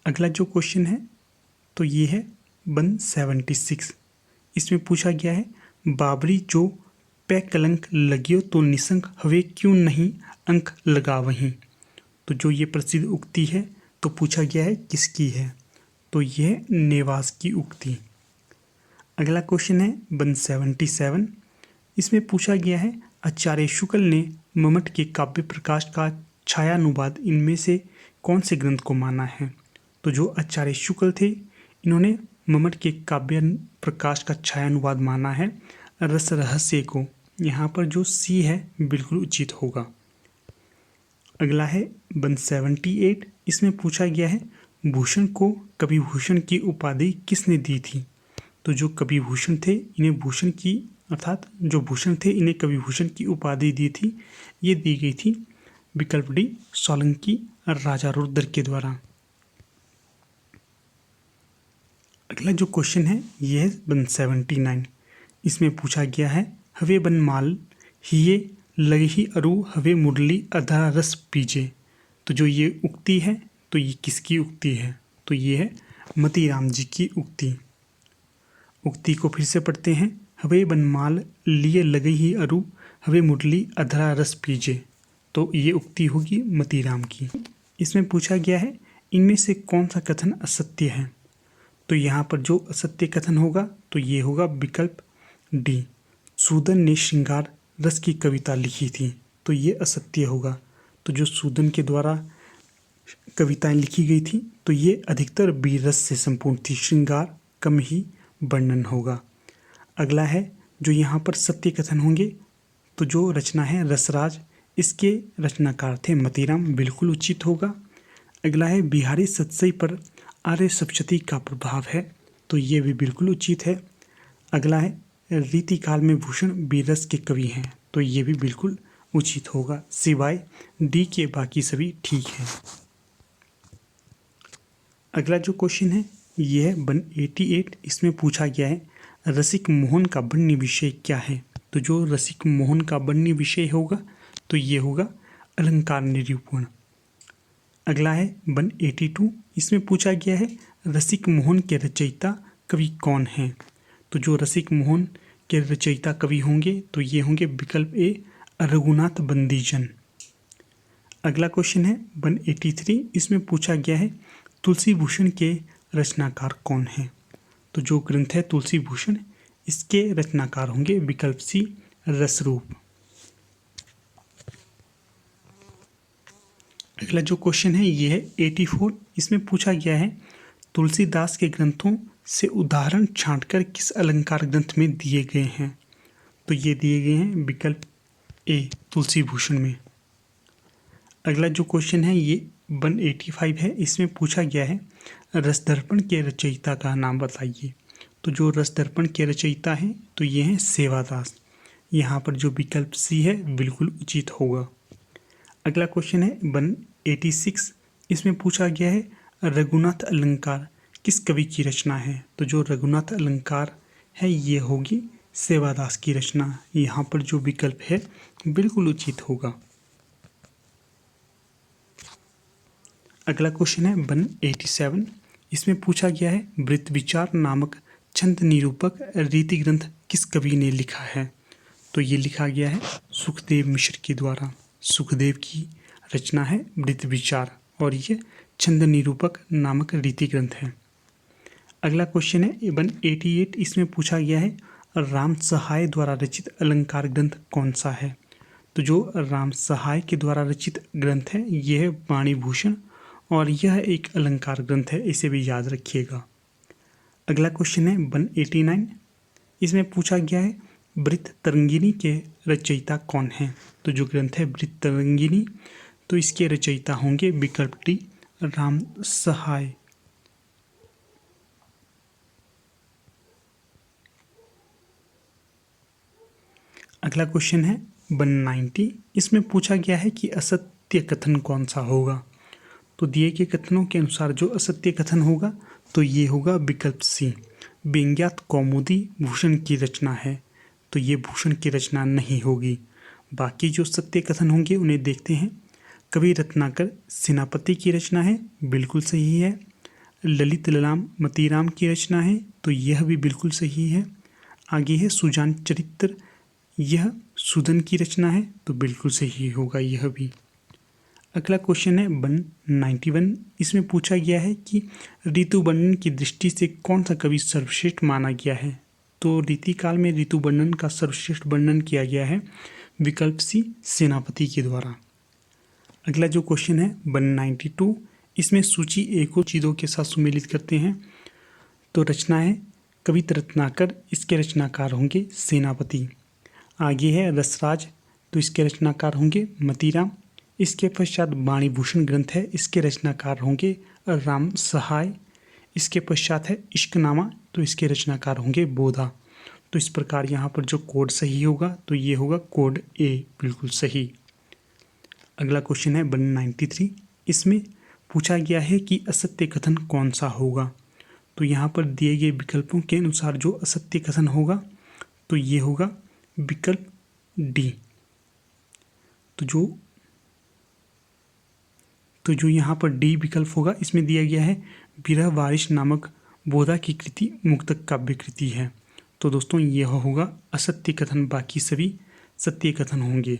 अगला जो क्वेश्चन है तो ये है 176। इसमें पूछा गया है बाबरी जो पै कलंक लगियो तो निसंक हवे क्यों नहीं अंक लगा वहीं। तो जो ये प्रसिद्ध उक्ति है तो पूछा गया है किसकी है, तो यह नेवास की उक्ति। अगला क्वेश्चन है 177। इसमें पूछा गया है आचार्य शुक्ल ने मम्मट के काव्य प्रकाश का छायानुवाद इनमें से कौन से ग्रंथ को माना है। तो जो आचार्य शुक्ल थे इन्होंने मम्मट के काव्य प्रकाश का छायानुवाद माना है रस रहस्य को। यहाँ पर जो सी है बिल्कुल उचित होगा। अगला है 178। इसमें पूछा गया है भूषण को कवि भूषण की उपाधि किसने दी थी। तो जो कवि भूषण थे इन्हें भूषण की अर्थात जो भूषण थे इन्हें कवि भूषण की उपाधि दी थी, ये दी गई थी विकल्प डी सोलंकी राजा रुद्र के द्वारा। अगला जो क्वेश्चन है ये है 179। इसमें पूछा गया है हवे बनमाल हिये लगही अरु हवे मुरली अधा रस पीजे। तो जो ये उक्ति है तो ये किसकी उक्ति है, तो ये है मतीराम जी की उक्ति। उक्ति को फिर से पढ़ते हैं। हवे बनमाल लिए लगही अरु हवे मुरली अधरा रस पीजे। तो ये उक्ति होगी मतीराम की। इसमें पूछा गया है इनमें से कौन सा कथन असत्य है। तो यहाँ पर जो असत्य कथन होगा तो ये होगा विकल्प डी सूदन ने श्रृंगार रस की कविता लिखी थी। तो ये असत्य होगा। तो जो सूदन के द्वारा कविताएं लिखी गई थी तो ये अधिकतर वीर रस से संपूर्ण थी, श्रृंगार कम ही वर्णन होगा। अगला है जो यहाँ पर सत्य कथन होंगे तो जो रचना है रसराज, इसके रचनाकार थे मतीराम, बिल्कुल उचित होगा। अगला है बिहारी सतसई पर आर्य सप्तशती का प्रभाव है। तो ये भी बिल्कुल उचित है। अगला है रीतिकाल में भूषण वीररस के कवि हैं। तो ये भी बिल्कुल उचित होगा, सिवाय डी के बाकी सभी ठीक हैं। अगला जो क्वेश्चन है ये है 188। इसमें पूछा गया है रसिक मोहन का वर्ण्य विषय क्या है। तो जो रसिक मोहन का वर्ण्य विषय होगा तो ये होगा अलंकार निरूपण। अगला है 182। इसमें पूछा गया है रसिक मोहन के रचयिता कवि कौन हैं। तो जो रसिक मोहन के रचयिता कवि होंगे तो ये होंगे विकल्प ए रघुनाथ बंदीजन। अगला क्वेश्चन है 183। इसमें पूछा गया है तुलसी भूषण के रचनाकार कौन हैं। तो जो ग्रंथ है तुलसी भूषण इसके रचनाकार होंगे विकल्प सी रसरूप। अगला जो क्वेश्चन है ये है 84। इसमें पूछा गया है तुलसीदास के ग्रंथों से उदाहरण छांटकर किस अलंकार ग्रंथ में दिए गए हैं। तो ये दिए गए हैं विकल्प ए तुलसी भूषण में। अगला जो क्वेश्चन है ये 185 है। इसमें पूछा गया है रसदर्पण के रचयिता का नाम बताइए। तो जो रसदर्पण के रचयिता हैं तो ये हैं सेवादास। यहाँ पर जो विकल्प सी है बिल्कुल उचित होगा। अगला क्वेश्चन है 186। इसमें पूछा गया है रघुनाथ अलंकार किस कवि की रचना है। तो जो रघुनाथ अलंकार है ये होगी सेवादास की रचना। यहाँ पर जो विकल्प है बिल्कुल उचित होगा। अगला क्वेश्चन है 187। इसमें पूछा गया है वृत्त विचार नामक छंद निरूपक रीति ग्रंथ किस कवि ने लिखा है। तो ये लिखा गया है सुखदेव मिश्र के द्वारा। सुखदेव की रचना है वृत्त विचार और ये छंद निरूपक नामक रीति ग्रंथ है। अगला क्वेश्चन है 188। इसमें पूछा गया है राम सहाय द्वारा रचित अलंकार ग्रंथ कौन सा है। तो जो राम सहाय के द्वारा रचित ग्रंथ है यह है वाणी भूषण और यह एक अलंकार ग्रंथ है, इसे भी याद रखिएगा। अगला क्वेश्चन है 189। इसमें पूछा गया है वृत्त तरंगिनी के रचयिता कौन हैं। तो जो ग्रंथ है वृत्त तरंगिनी तो इसके रचयिता होंगे विकल्प डी राम सहाय। अगला क्वेश्चन है 190। इसमें पूछा गया है कि असत्य कथन कौन सा होगा। तो दिए गए कथनों के अनुसार जो असत्य कथन होगा तो ये होगा विकल्प सी व्यंग्यात कौमुदी भूषण की रचना है। तो ये भूषण की रचना नहीं होगी। बाकी जो सत्य कथन होंगे उन्हें देखते हैं। कवि रत्नाकर सेनापति की रचना है, बिल्कुल सही है। ललित ललाम मतीराम की रचना है, तो यह भी बिल्कुल सही है। आगे है सुजान चरित्र, यह सुदन की रचना है, तो बिल्कुल सही होगा यह भी। अगला क्वेश्चन है 191। इसमें पूछा गया है कि ऋतु वर्णन की दृष्टि से कौन सा कवि सर्वश्रेष्ठ माना गया है। तो रीतिकाल में ऋतु वर्णन का सर्वश्रेष्ठ वर्णन किया गया है विकल्प सी सेनापति के द्वारा। अगला जो क्वेश्चन है 192, इसमें सूची ए को चीज़ों के साथ सुमेलित करते हैं। तो रचना है कवित रत्नाकर, इसके रचनाकार होंगे सेनापति। आगे है रसराज, तो इसके रचनाकार होंगे मतीराम। इसके पश्चात वाणीभूषण ग्रंथ है, इसके रचनाकार होंगे राम सहाय। इसके पश्चात है इश्कनामा, तो इसके रचनाकार होंगे बोधा। तो इस प्रकार यहाँ पर जो कोड सही होगा तो ये होगा कोड ए, बिल्कुल सही। अगला क्वेश्चन है 193। इसमें पूछा गया है कि असत्य कथन कौन सा होगा। तो यहाँ पर दिए गए विकल्पों के अनुसार जो असत्य कथन होगा तो ये होगा विकल्प डी। तो जो यहाँ पर डी विकल्प होगा, इसमें दिया गया है विरह वारिश नामक बोधा की कृति मुक्तक काव्य कृति है। तो दोस्तों यह होगा असत्य कथन, बाकी सभी सत्य कथन होंगे।